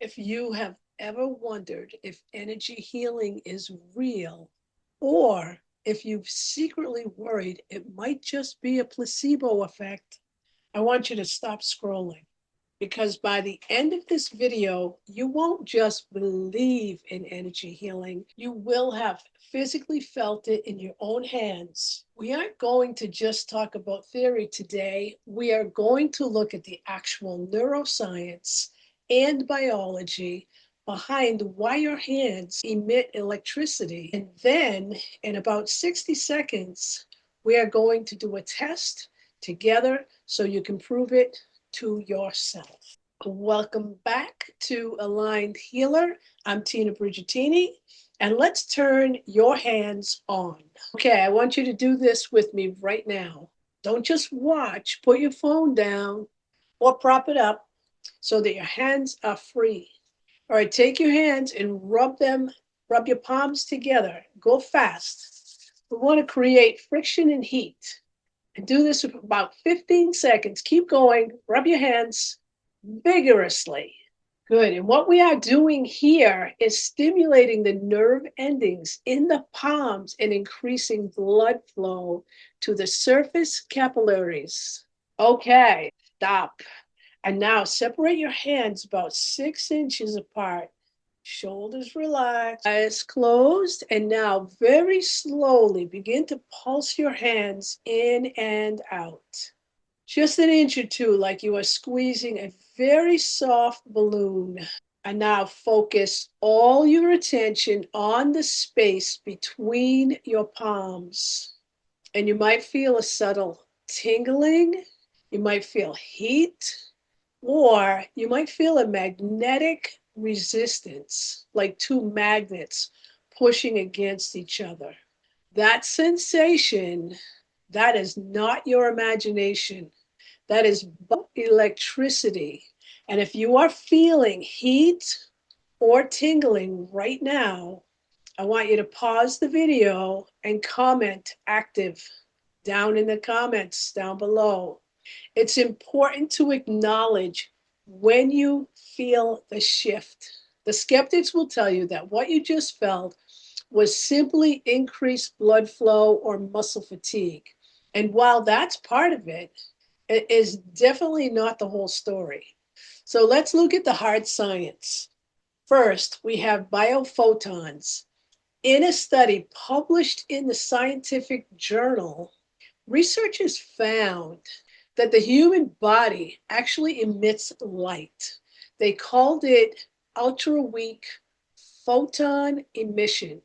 If you have ever wondered if energy healing is real, or if you've secretly worried it might just be a placebo effect, I want you to stop scrolling, because by the end of this video, you won't just believe in energy healing, you will have physically felt it in your own hands. We aren't going to just talk about theory today. We are going to look at the actual neuroscience and biology behind why your hands emit electricity. And then, in about 60 seconds, we are going to do a test together so you can prove it to yourself. Welcome back to Aligned Healer. I'm Tina Brigittini, and let's turn your hands on. Okay, I want you to do this with me right now. Don't just watch, put your phone down or prop it up so that your hands are free. All right, take your hands and rub your palms together. Go fast. We want to create friction and heat. And do this for about 15 seconds. Keep going. Rub your hands vigorously. Good. And what we are doing here is stimulating the nerve endings in the palms and increasing blood flow to the surface capillaries. Okay, stop. And now separate your hands about 6 inches apart. Shoulders relaxed, eyes closed, and now very slowly begin to pulse your hands in and out. Just an inch or two, like you are squeezing a very soft balloon. And now focus all your attention on the space between your palms. And you might feel a subtle tingling, you might feel heat, or you might feel a magnetic resistance, like two magnets pushing against each other. That sensation, that is not your imagination. That is electricity. And if you are feeling heat or tingling right now, I want you to pause the video and comment active down in the comments down below. It's important to acknowledge when you feel the shift. The skeptics will tell you that what you just felt was simply increased blood flow or muscle fatigue. And while that's part of it, it is definitely not the whole story. So let's look at the hard science. First, we have biophotons. In a study published in the scientific journal, researchers found that the human body actually emits light. They called it ultra weak photon emission.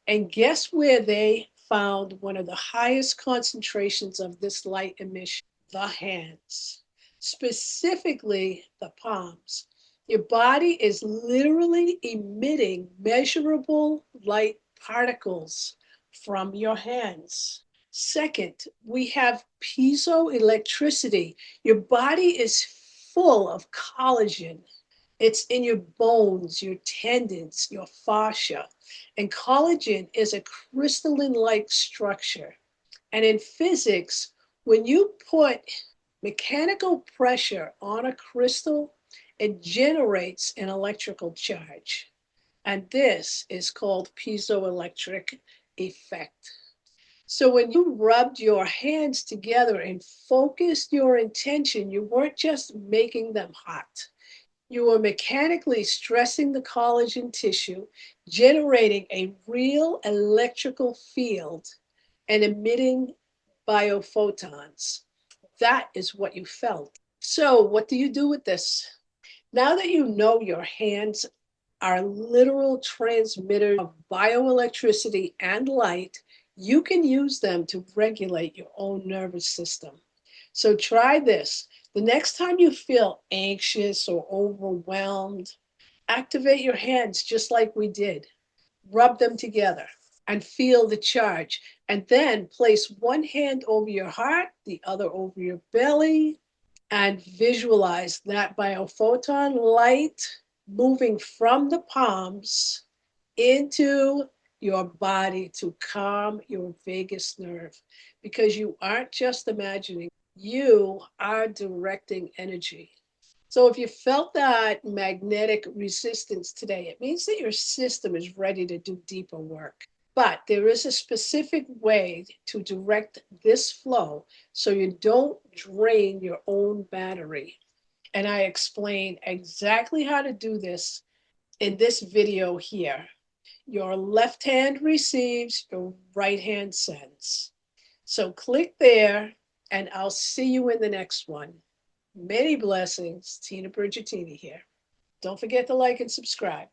And guess where they found one of the highest concentrations of this light emission? The hands, specifically the palms. Your body is literally emitting measurable light particles from your hands. Second, we have piezoelectricity. Your body is full of collagen. It's in your bones, your tendons, your fascia. And collagen is a crystalline like structure. And in physics, when you put mechanical pressure on a crystal, it generates an electrical charge. And this is called piezoelectric effect. So when you rubbed your hands together and focused your intention, you weren't just making them hot. You were mechanically stressing the collagen tissue, generating a real electrical field and emitting biophotons. That is what you felt. So, what do you do with this? Now that you know your hands are literal transmitters of bioelectricity and light, you can use them to regulate your own nervous system. So try this. The next time you feel anxious or overwhelmed, activate your hands just like we did. Rub them together and feel the charge. And then place one hand over your heart, the other over your belly, and visualize that biophoton light moving from the palms into your body to calm your vagus nerve, because you aren't just imagining, you are directing energy. So if you felt that magnetic resistance today, it means that your system is ready to do deeper work. But there is a specific way to direct this flow so you don't drain your own battery. And I explain exactly how to do this in this video here. Your left hand receives, your right hand sends. So click there, and I'll see you in the next one. Many blessings. Tina Bridgettini here. Don't forget to like and subscribe.